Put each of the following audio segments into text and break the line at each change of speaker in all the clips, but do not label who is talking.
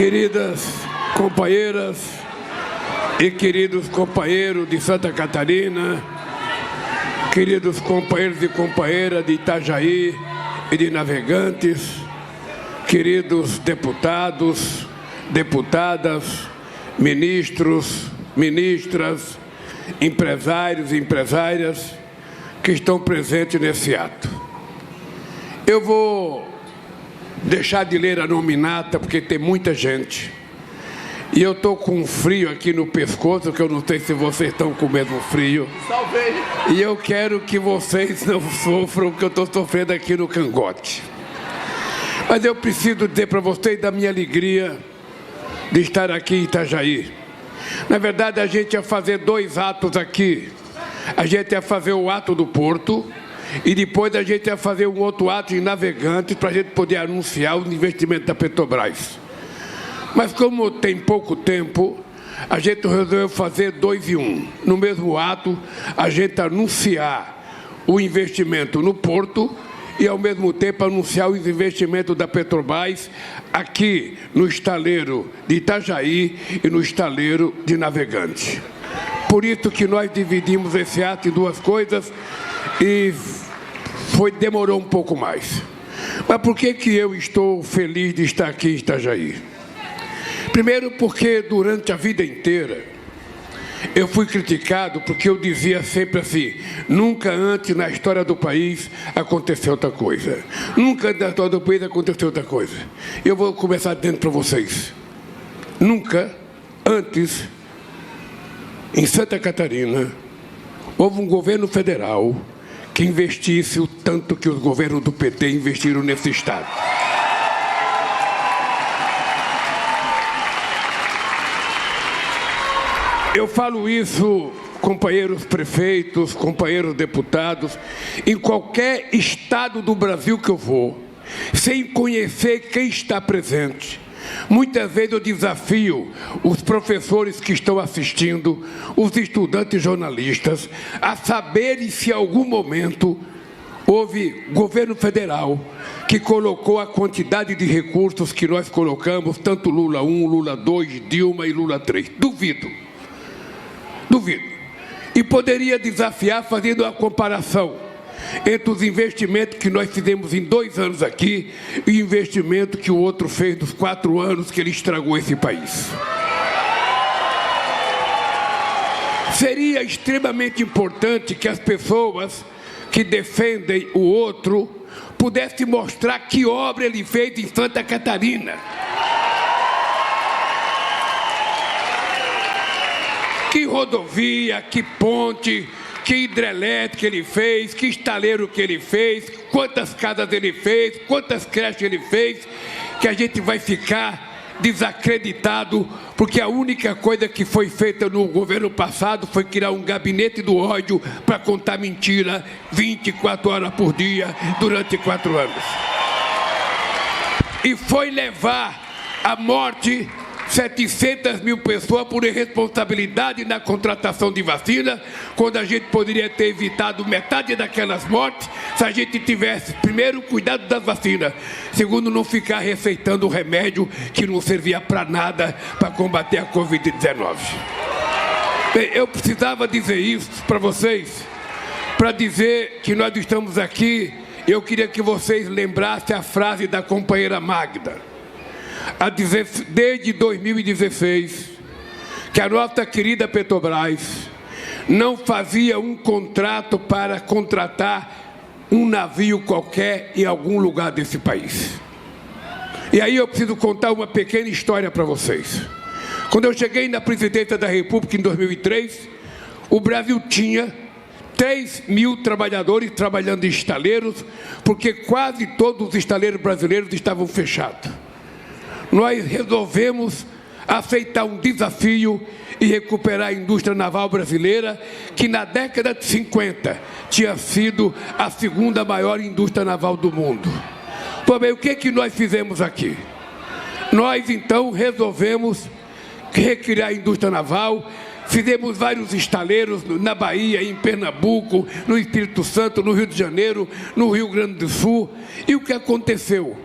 Queridas companheiras e queridos companheiros de Santa Catarina, queridos companheiros e companheiras de Itajaí e de Navegantes, queridos deputados, deputadas, ministros, ministras, empresários e empresárias que estão presentes nesse ato. Eu vou deixar de ler a nominata, porque tem muita gente. E eu estou com um frio aqui no pescoço, que eu não sei se vocês estão com o mesmo frio.
Salvei!
E eu quero que vocês não sofram o que eu estou sofrendo aqui no cangote. Mas eu preciso dizer para vocês da minha alegria de estar aqui em Itajaí. Na verdade, a gente ia fazer dois atos aqui. A gente ia fazer o ato do Porto e depois a gente ia fazer um outro ato em Navegantes para a gente poder anunciar os investimentos da Petrobras. Mas como tem pouco tempo, a gente resolveu fazer 2 em 1. No mesmo ato, a gente anunciar o investimento no Porto e, ao mesmo tempo, anunciar os investimentos da Petrobras aqui no estaleiro de Itajaí e no estaleiro de Navegantes. Por isso que nós dividimos esse ato em duas coisas e demorou um pouco mais. Mas por que eu estou feliz de estar aqui em Itajaí? Primeiro porque durante a vida inteira eu fui criticado porque eu dizia sempre assim: nunca antes na história do país aconteceu outra coisa. Nunca na história do país aconteceu outra coisa. Eu vou começar dizendo para vocês: nunca antes em Santa Catarina houve um governo federal que investisse o tanto que os governos do PT investiram nesse estado. Eu falo isso, companheiros prefeitos, companheiros deputados, em qualquer estado do Brasil que eu vou, sem conhecer quem está presente. Muitas vezes eu desafio os professores que estão assistindo, os estudantes jornalistas, a saberem se em algum momento houve governo federal que colocou a quantidade de recursos que nós colocamos, tanto Lula 1, Lula 2, Dilma e Lula 3. Duvido. Duvido. E poderia desafiar fazendo uma comparação entre os investimentos que nós fizemos em 2 anos aqui e o investimento que o outro fez nos 4 anos que ele estragou esse país. Seria extremamente importante que as pessoas que defendem o outro pudessem mostrar que obra ele fez em Santa Catarina. Que rodovia, que ponte, que hidrelétrica ele fez, que estaleiro que ele fez, quantas casas ele fez, quantas creches ele fez, que a gente vai ficar desacreditado, porque a única coisa que foi feita no governo passado foi criar um gabinete do ódio para contar mentira 24 horas por dia durante 4 anos. E foi levar à morte 700 mil pessoas por irresponsabilidade na contratação de vacina, quando a gente poderia ter evitado metade daquelas mortes se a gente tivesse, primeiro, cuidado das vacinas, segundo, não ficar receitando remédio que não servia para nada para combater a Covid-19. Bem, eu precisava dizer isso para vocês, para dizer que nós estamos aqui. Eu queria que vocês lembrassem a frase da companheira Magda, desde 2016, que a nossa querida Petrobras não fazia um contrato para contratar um navio qualquer em algum lugar desse país. E aí eu preciso contar uma pequena história para vocês. Quando eu cheguei na presidência da República em 2003, o Brasil tinha 3 mil trabalhadores trabalhando em estaleiros, porque quase todos os estaleiros brasileiros estavam fechados. Nós resolvemos aceitar um desafio e recuperar a indústria naval brasileira, que na década de 50 tinha sido a 2ª maior indústria naval do mundo. Pois bem, o que nós fizemos aqui? Nós, então, resolvemos recriar a indústria naval, fizemos vários estaleiros na Bahia, em Pernambuco, no Espírito Santo, no Rio de Janeiro, no Rio Grande do Sul. E o que aconteceu?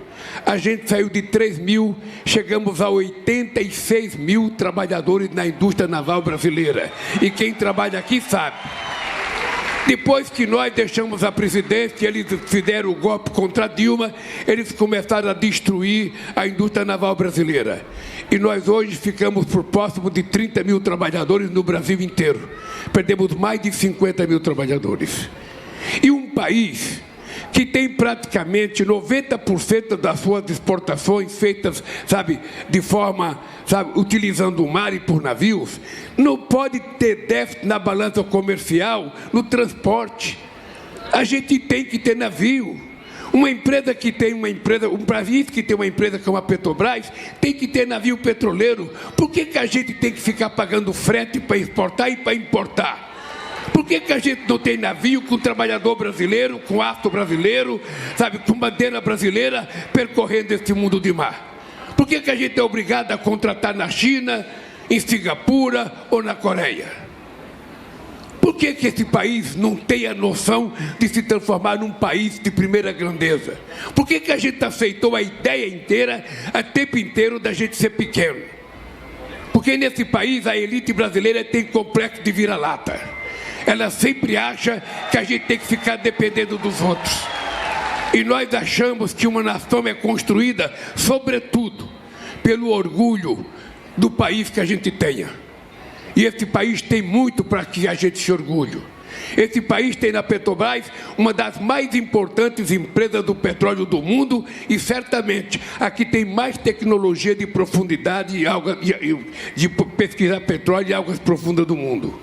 a gente saiu de 3 mil, chegamos a 86 mil trabalhadores na indústria naval brasileira. E quem trabalha aqui sabe. Depois que nós deixamos a presidência, eles fizeram o golpe contra Dilma, eles começaram a destruir a indústria naval brasileira. E nós hoje ficamos por próximo de 30 mil trabalhadores no Brasil inteiro. Perdemos mais de 50 mil trabalhadores. E um país que tem praticamente 90% das suas exportações feitas, sabe, de forma, sabe, utilizando o mar e por navios, não pode ter déficit na balança comercial, no transporte. A gente tem que ter navio. Uma empresa que tem uma empresa, um país que tem uma empresa como a Petrobras, tem que ter navio petroleiro. Por que a gente tem que ficar pagando frete para exportar e para importar? Por que a gente não tem navio com trabalhador brasileiro, com aço brasileiro, sabe, com bandeira brasileira percorrendo esse mundo de mar? Por que a gente é obrigado a contratar na China, em Singapura ou na Coreia? Por que esse país não tem a noção de se transformar num país de primeira grandeza? Por que a gente aceitou a ideia inteira, o tempo inteiro, da gente ser pequeno? Porque nesse país a elite brasileira tem complexo de vira-lata. Ela sempre acha que a gente tem que ficar dependendo dos outros. E nós achamos que uma nação é construída, sobretudo, pelo orgulho do país que a gente tenha. E esse país tem muito para que a gente se orgulhe. Esse país tem na Petrobras uma das mais importantes empresas do petróleo do mundo e certamente aqui tem mais tecnologia de profundidade de pesquisar petróleo e águas profundas do mundo.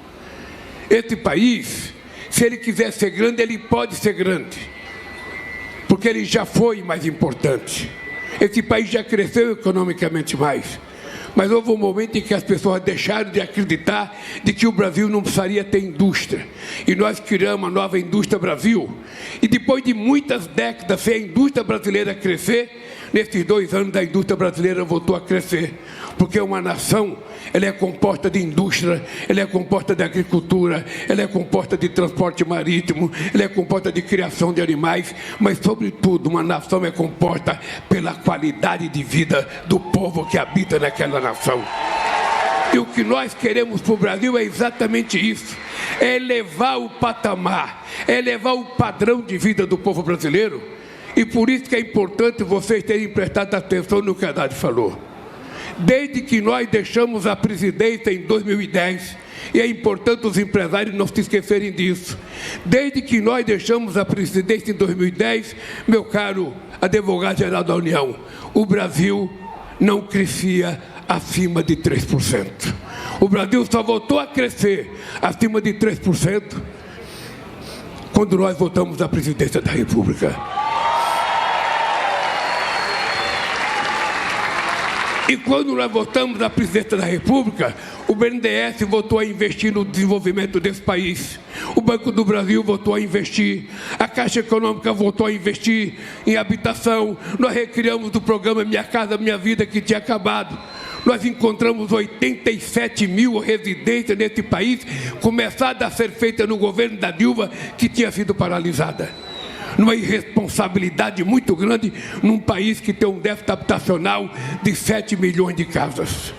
Esse país, se ele quiser ser grande, ele pode ser grande, porque ele já foi mais importante. Esse país já cresceu economicamente mais, mas houve um momento em que as pessoas deixaram de acreditar de que o Brasil não precisaria ter indústria. E nós criamos a nova indústria Brasil. E depois de muitas décadas sem a indústria brasileira crescer, nesses 2 anos a indústria brasileira voltou a crescer. Porque uma nação, ela é composta de indústria, ela é composta de agricultura, ela é composta de transporte marítimo, ela é composta de criação de animais, mas, sobretudo, uma nação é composta pela qualidade de vida do povo que habita naquela nação. E o que nós queremos para o Brasil é exatamente isso, é elevar o patamar, é elevar o padrão de vida do povo brasileiro. E por isso que é importante vocês terem prestado atenção no que a Haddad falou. Desde que nós deixamos a presidência em 2010, e é importante os empresários não se esquecerem disso, desde que nós deixamos a presidência em 2010, meu caro advogado-geral da União, o Brasil não crescia acima de 3%. O Brasil só voltou a crescer acima de 3% quando nós voltamos à presidência da República. E quando nós voltamos à presidência da República, o BNDES voltou a investir no desenvolvimento desse país. O Banco do Brasil voltou a investir. A Caixa Econômica voltou a investir em habitação. Nós recriamos o programa Minha Casa Minha Vida, que tinha acabado. Nós encontramos 87 mil residências nesse país, começada a ser feita no governo da Dilma, que tinha sido paralisada. Numa irresponsabilidade muito grande num país que tem um déficit habitacional de 7 milhões de casas.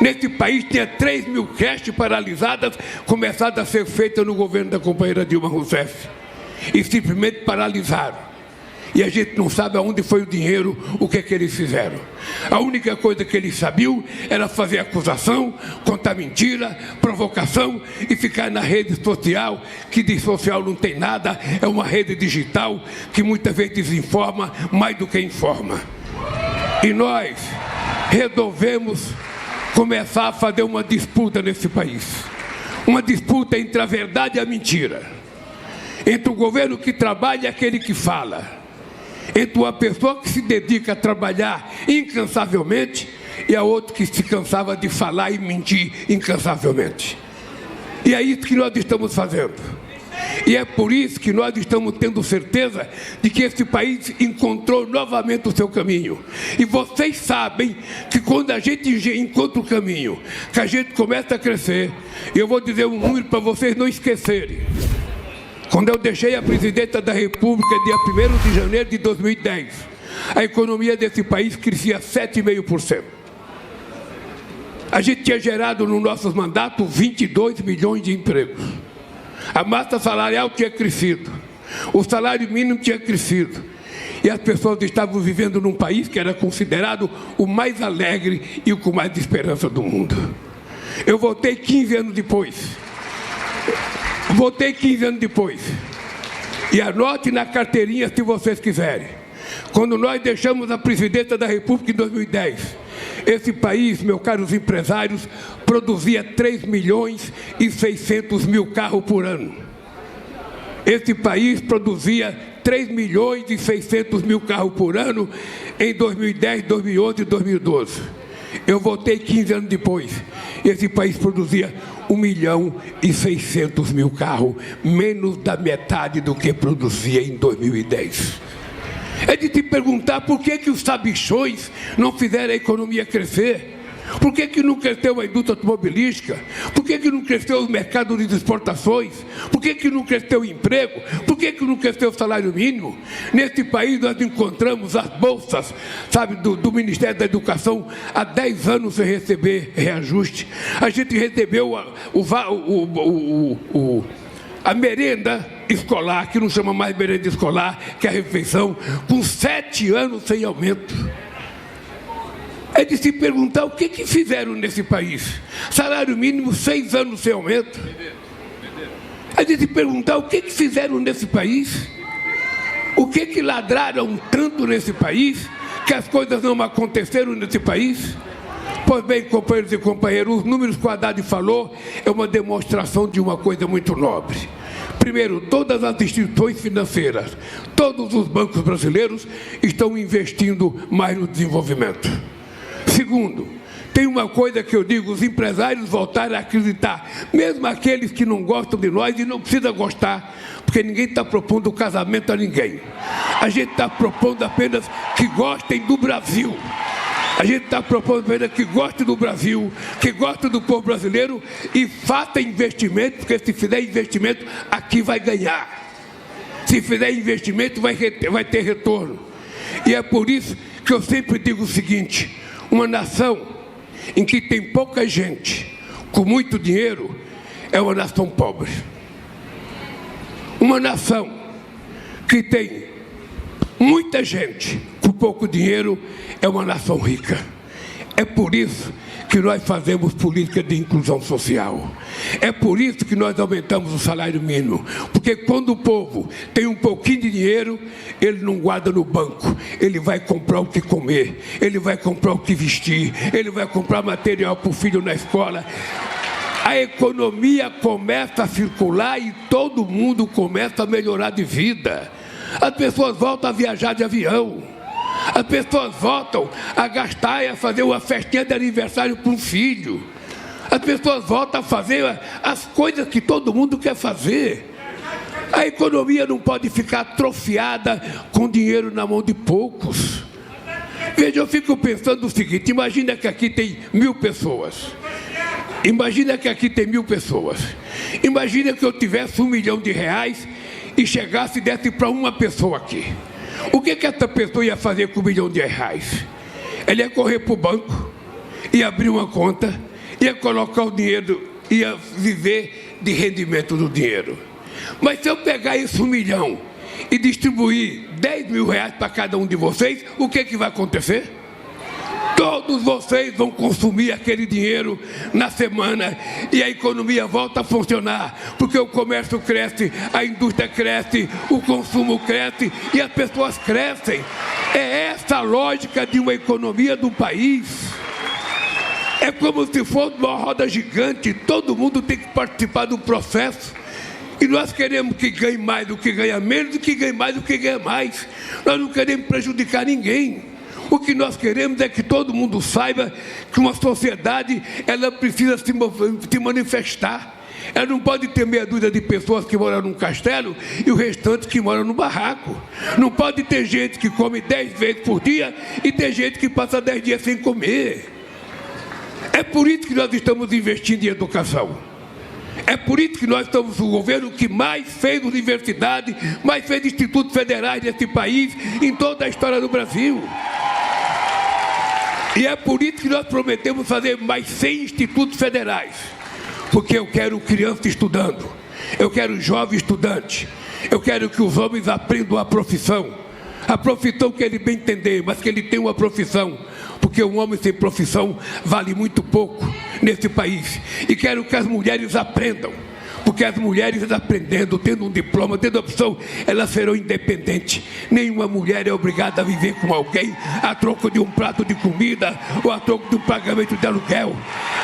Nesse país tinha 3 mil creches paralisadas, começadas a ser feitas no governo da companheira Dilma Rousseff. E simplesmente paralisaram. E a gente não sabe aonde foi o dinheiro, o que é que eles fizeram. A única coisa que eles sabiam era fazer acusação, contar mentira, provocação e ficar na rede social, que de social não tem nada, é uma rede digital que muitas vezes desinforma mais do que informa. E nós resolvemos começar a fazer uma disputa nesse país. Uma disputa entre a verdade e a mentira. Entre o governo que trabalha e aquele que fala. Entre uma pessoa que se dedica a trabalhar incansavelmente e a outra que se cansava de falar e mentir incansavelmente. E é isso que nós estamos fazendo. E é por isso que nós estamos tendo certeza de que esse país encontrou novamente o seu caminho. E vocês sabem que quando a gente encontra o caminho, que a gente começa a crescer, eu vou dizer um número para vocês não esquecerem. Quando eu deixei a presidência da República, dia 1º de janeiro de 2010, a economia desse país crescia 7,5%. A gente tinha gerado no nosso mandato 22 milhões de empregos. A massa salarial tinha crescido. O salário mínimo tinha crescido. E as pessoas estavam vivendo num país que era considerado o mais alegre e o com mais esperança do mundo. Eu voltei 15 anos depois. E anote na carteirinha se vocês quiserem. Quando nós deixamos a presidência da República em 2010, esse país, meus caros empresários, produzia 3 milhões e 600 mil carros por ano. Esse país produzia 3 milhões e 600 mil carros por ano em 2010, 2011 e 2012. Eu voltei 15 anos depois. Esse país produzia 1 milhão e 600 mil carros, menos da metade do que produzia em 2010. É de te perguntar por que os sabichões não fizeram a economia crescer? Por que não cresceu a indústria automobilística? Por que não cresceu o mercado de exportações? Por que não cresceu o emprego? Por que não cresceu o salário mínimo? Nesse país nós encontramos as bolsas, sabe, do Ministério da Educação há 10 anos sem receber reajuste. A gente recebeu a merenda escolar, que não chama mais merenda escolar, que é a refeição, com 7 anos sem aumento. É de se perguntar o que fizeram nesse país. Salário mínimo, 6 anos sem aumento. É de se perguntar o que fizeram nesse país. O que ladraram tanto nesse país, que as coisas não aconteceram nesse país. Pois bem, companheiros e companheiras, os números que o Haddad falou é uma demonstração de uma coisa muito nobre. Primeiro, todas as instituições financeiras, todos os bancos brasileiros estão investindo mais no desenvolvimento. Segundo, tem uma coisa que eu digo, os empresários voltaram a acreditar, mesmo aqueles que não gostam de nós, e não precisa gostar, porque ninguém está propondo casamento a ninguém. A gente está propondo apenas que gostem do Brasil. A gente está propondo apenas que gostem do Brasil, que gostem do povo brasileiro e faça investimento, porque se fizer investimento, aqui vai ganhar. Se fizer investimento, vai ter retorno. E é por isso que eu sempre digo o seguinte: uma nação em que tem pouca gente com muito dinheiro é uma nação pobre. Uma nação que tem muita gente com pouco dinheiro é uma nação rica. É por isso que nós fazemos política de inclusão social. É por isso que nós aumentamos o salário mínimo. Porque quando o povo tem um pouquinho de dinheiro, ele não guarda no banco. Ele vai comprar o que comer, ele vai comprar o que vestir, ele vai comprar material para o filho na escola. A economia começa a circular e todo mundo começa a melhorar de vida. As pessoas voltam a viajar de avião. As pessoas voltam a gastar e a fazer uma festinha de aniversário para um filho. As pessoas voltam a fazer as coisas que todo mundo quer fazer. A economia não pode ficar atrofiada com dinheiro na mão de poucos. Veja, eu fico pensando o seguinte: imagina que aqui tem 1.000 pessoas. Imagina que aqui tem 1.000 pessoas. Imagina que eu tivesse R$1 milhão e chegasse e desse para uma pessoa aqui. O que essa pessoa ia fazer com R$1 milhão? Ela ia correr para o banco, ia abrir uma conta, ia colocar o dinheiro, ia viver de rendimento do dinheiro. Mas se eu pegar esse R$1 milhão e distribuir R$10.000 para cada um de vocês, o que vai acontecer? Todos vocês vão consumir aquele dinheiro na semana e a economia volta a funcionar, porque o comércio cresce, a indústria cresce, o consumo cresce e as pessoas crescem. É essa a lógica de uma economia do país. É como se fosse uma roda gigante, todo mundo tem que participar do processo. E nós queremos que ganhe mais do que ganha menos, do que ganhe mais do que ganha mais. Nós não queremos prejudicar ninguém. O que nós queremos é que todo mundo saiba que uma sociedade, ela precisa se manifestar. Ela não pode ter meia dúzia de pessoas que moram num castelo e o restante que mora no barraco. Não pode ter gente que come 10 vezes por dia e ter gente que passa 10 dias sem comer. É por isso que nós estamos investindo em educação. É por isso que nós estamos o governo que mais fez universidade, mais fez institutos federais nesse país, em toda a história do Brasil. E é por isso que nós prometemos fazer mais 100 institutos federais. Porque eu quero criança estudando, eu quero jovem estudante, eu quero que os homens aprendam a profissão que ele bem entender, mas que ele tenha uma profissão, porque um homem sem profissão vale muito pouco nesse país. E quero que as mulheres aprendam, porque as mulheres aprendendo, tendo um diploma, tendo opção, elas serão independentes. Nenhuma mulher é obrigada a viver com alguém a troco de um prato de comida ou a troco de um pagamento de aluguel.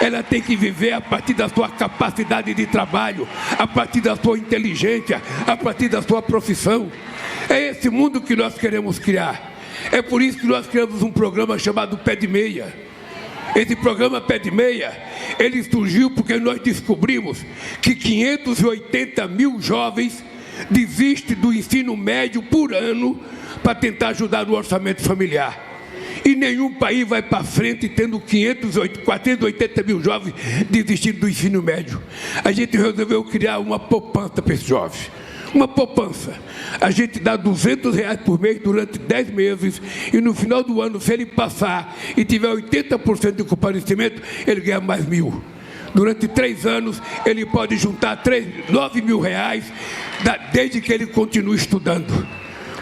Ela tem que viver a partir da sua capacidade de trabalho, a partir da sua inteligência, a partir da sua profissão. É esse mundo que nós queremos criar. É por isso que nós criamos um programa chamado Pé de Meia. Esse programa Pé de Meia, ele surgiu porque nós descobrimos que 580 mil jovens desistem do ensino médio por ano para tentar ajudar no orçamento familiar. E nenhum país vai para frente tendo 480 mil jovens desistindo do ensino médio. A gente resolveu criar uma poupança para esses jovens. Uma poupança. A gente dá R$200 por mês durante 10 meses e no final do ano, se ele passar e tiver 80% de comparecimento, ele ganha mais 1.000. Durante 3 anos, ele pode juntar R$9 mil, desde que ele continue estudando.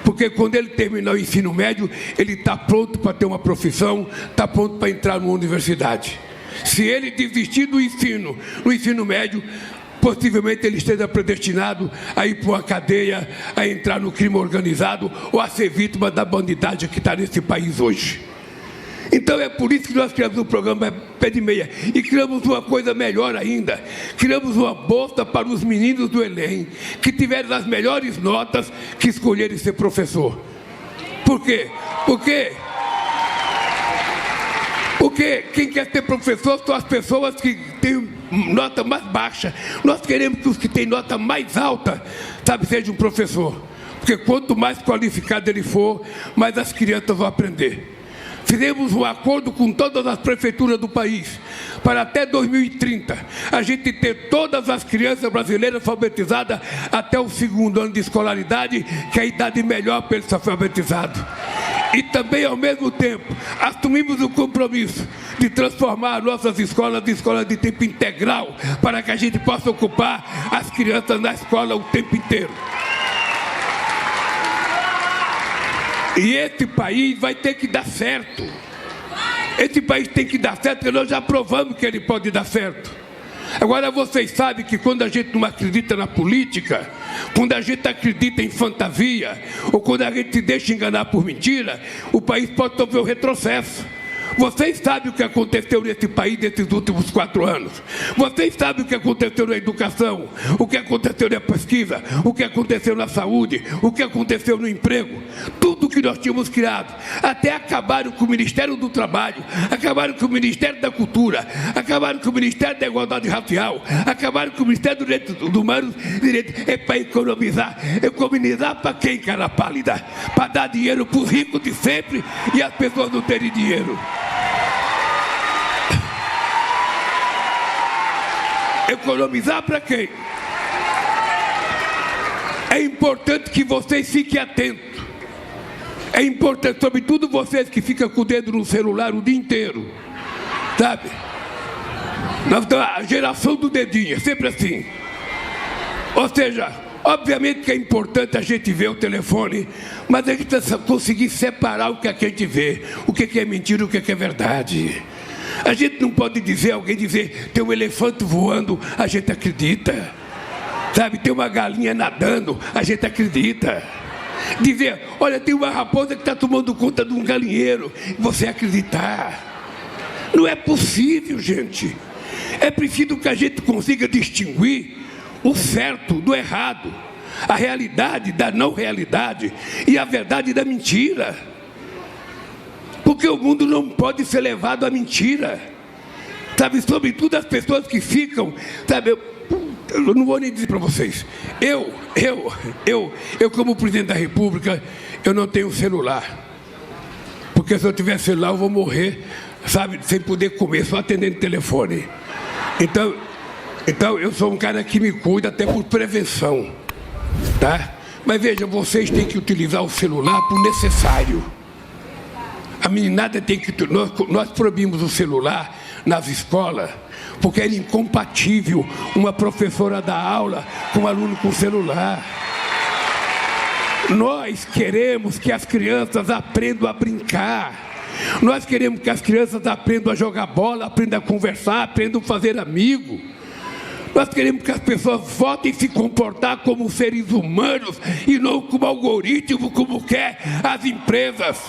Porque quando ele terminar o ensino médio, ele está pronto para ter uma profissão, está pronto para entrar numa universidade. Se ele desistir do ensino, no ensino médio, possivelmente ele esteja predestinado a ir para uma cadeia, a entrar no crime organizado ou a ser vítima da bandidagem que está nesse país hoje. Então é por isso que nós criamos o programa Pé de Meia. E criamos uma coisa melhor ainda. Criamos uma bolsa para os meninos do Enem, que tiverem as melhores notas, que escolherem ser professor. Por quê? Porque quem quer ser professor são as pessoas que têm nota mais baixa. Nós queremos que os que têm nota mais alta, sejam um professor. Porque quanto mais qualificado ele for, mais as crianças vão aprender. Fizemos um acordo com todas as prefeituras do país, para até 2030, a gente ter todas as crianças brasileiras alfabetizadas até o 2º ano de escolaridade, que é a idade melhor para eles ser alfabetizados. E também, ao mesmo tempo, assumimos o compromisso de transformar nossas escolas em escolas de tempo integral, para que a gente possa ocupar as crianças na escola o tempo inteiro. E esse país vai ter que dar certo. Esse país tem que dar certo, porque nós já provamos que ele pode dar certo. Agora vocês sabem que quando a gente não acredita na política, quando a gente acredita em fantasia, ou quando a gente se deixa enganar por mentira, o país pode sofrer um retrocesso. Vocês sabem o que aconteceu nesse país nesses últimos 4 anos. Vocês sabem o que aconteceu na educação, o que aconteceu na pesquisa, o que aconteceu na saúde, o que aconteceu no emprego. Tudo que nós tínhamos criado. Até acabaram com o Ministério do Trabalho, acabaram com o Ministério da Cultura, acabaram com o Ministério da Igualdade Racial, acabaram com o Ministério dos Direitos Humanos. É para economizar. Economizar para quem, cara pálida? Para dar dinheiro para os ricos de sempre e as pessoas não terem dinheiro. Economizar para quem? É importante que vocês fiquem atentos. É importante, sobretudo vocês que ficam com o dedo no celular o dia inteiro. Sabe? A geração do dedinho, é sempre assim. Ou seja, obviamente que é importante a gente ver o telefone, mas a gente precisa conseguir separar o que a gente vê, o que é mentira e o que é verdade. A gente não pode alguém dizer, tem um elefante voando, a gente acredita. Sabe, tem uma galinha nadando, a gente acredita. Dizer, olha, tem uma raposa que está tomando conta de um galinheiro, você acreditar. Não é possível, gente. É preciso que a gente consiga distinguir o certo do errado, a realidade da não realidade e a verdade da mentira. Porque o mundo não pode ser levado à mentira. Sabe, sobretudo as pessoas que ficam, sabe, eu não vou nem dizer para vocês. Eu como presidente da República, eu não tenho celular. Porque se eu tiver celular, eu vou morrer, sabe, sem poder comer, só atendendo telefone. Então, Então, eu sou um cara que me cuida até por prevenção, tá? Mas veja, vocês têm que utilizar o celular por necessário. A meninada tem que... Nós proibimos o celular nas escolas porque era incompatível uma professora dar aula com um aluno com celular. Nós queremos que as crianças aprendam a brincar. Nós queremos que as crianças aprendam a jogar bola, aprendam a conversar, aprendam a fazer amigo. Nós queremos que as pessoas voltem a se comportar como seres humanos e não como algoritmo, como quer as empresas.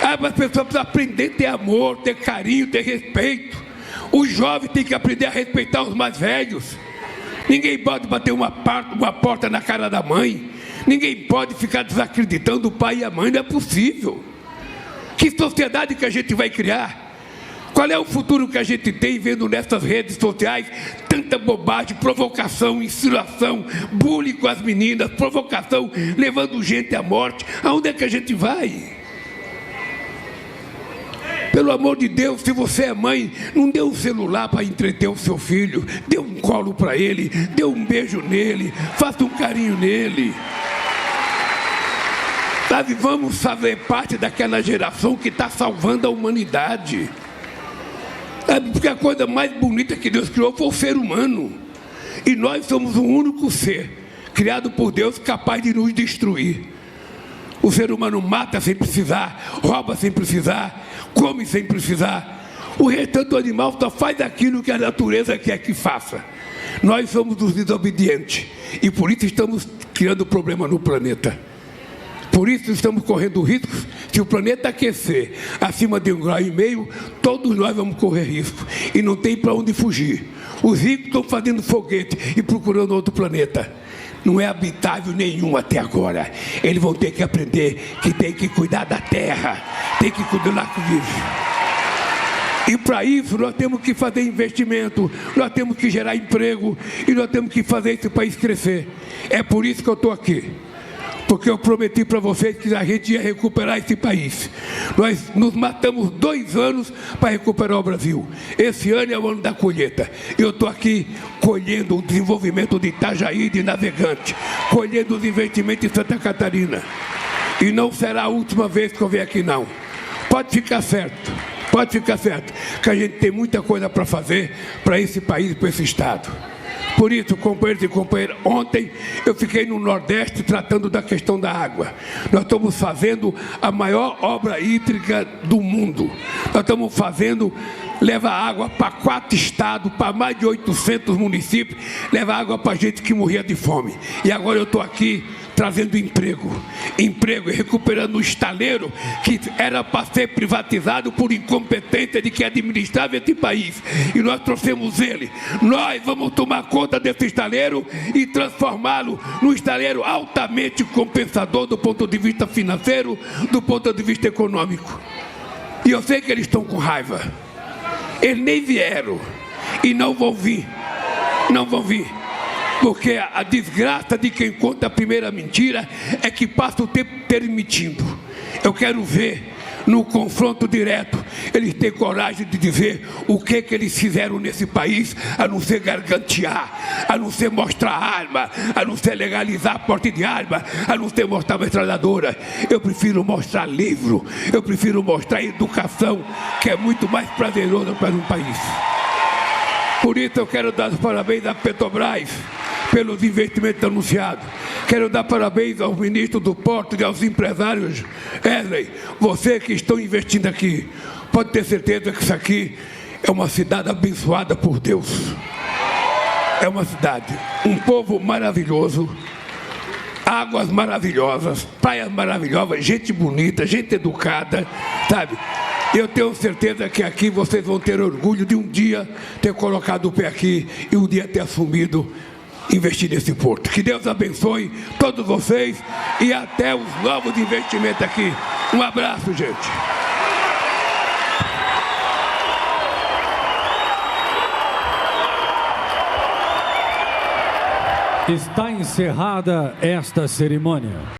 As pessoas precisam aprender a ter amor, ter carinho, ter respeito. Os jovens têm que aprender a respeitar os mais velhos. Ninguém pode bater uma porta na cara da mãe. Ninguém pode ficar desacreditando o pai e a mãe. Não é possível. Que sociedade que a gente vai criar? Qual é o futuro que a gente tem vendo nessas redes sociais tanta bobagem, provocação, insinuação, bullying com as meninas, provocação, levando gente à morte? Aonde é que a gente vai? Pelo amor de Deus, se você é mãe, não dê um celular para entreter o seu filho. Dê um colo para ele, dê um beijo nele, faça um carinho nele. Sabe, vamos fazer parte daquela geração que está salvando a humanidade. Sabe, porque a coisa mais bonita que Deus criou foi o ser humano. E nós somos o único ser criado por Deus capaz de nos destruir. O ser humano mata sem precisar, rouba sem precisar, come sem precisar. O restante do animal só faz aquilo que a natureza quer que faça. Nós somos os desobedientes e por isso estamos criando problema no planeta. Por isso estamos correndo riscos. Se o planeta aquecer acima de 1,5 grau, todos nós vamos correr risco. E não tem para onde fugir. Os ricos estão fazendo foguete e procurando outro planeta. Não é habitável nenhum até agora. Eles vão ter que aprender que tem que cuidar da terra, tem que cuidar da vida. E para isso nós temos que fazer investimento, nós temos que gerar emprego e nós temos que fazer esse país crescer. É por isso que eu estou aqui. Porque eu prometi para vocês que a gente ia recuperar esse país. Nós nos matamos 2 anos para recuperar o Brasil. Esse ano é o ano da colheita. Eu estou aqui colhendo o desenvolvimento de Itajaí, de Navegante, colhendo os investimentos em Santa Catarina. E não será a última vez que eu venho aqui, não. Pode ficar certo, que a gente tem muita coisa para fazer para esse país, para esse estado. Por isso, companheiros e companheiras, ontem eu fiquei no Nordeste tratando da questão da água. Nós estamos fazendo a maior obra hídrica do mundo. Nós estamos fazendo, levar água para 4 estados, para mais de 800 municípios, levar água para gente que morria de fome. E agora eu estou aqui trazendo emprego e recuperando o estaleiro que era para ser privatizado por incompetência de quem administrava esse país. E nós trouxemos ele. Nós vamos tomar conta desse estaleiro e transformá-lo num estaleiro altamente compensador do ponto de vista financeiro, do ponto de vista econômico. E eu sei que eles estão com raiva. Eles nem vieram e não vão vir. Não vão vir. Porque a desgraça de quem conta a primeira mentira é que passa o tempo permitindo. Eu quero ver, no confronto direto, eles têm coragem de dizer o que eles fizeram nesse país, a não ser gargantear, a não ser mostrar arma, a não ser legalizar a porte de arma, a não ser mostrar metralhadora. Eu prefiro mostrar livro, eu prefiro mostrar educação, que é muito mais prazeroso para um país. Por isso eu quero dar os parabéns à Petrobras pelos investimentos anunciados. Quero dar parabéns ao ministro do Porto e aos empresários. Wesley, você que estão investindo aqui, pode ter certeza que isso aqui é uma cidade abençoada por Deus. É uma cidade, um povo maravilhoso, águas maravilhosas, praias maravilhosas, gente bonita, gente educada, sabe? Eu tenho certeza que aqui vocês vão ter orgulho de um dia ter colocado o pé aqui e um dia ter assumido investir nesse porto. Que Deus abençoe todos vocês e até os novos investimentos aqui. Um abraço, gente.
Está encerrada esta cerimônia.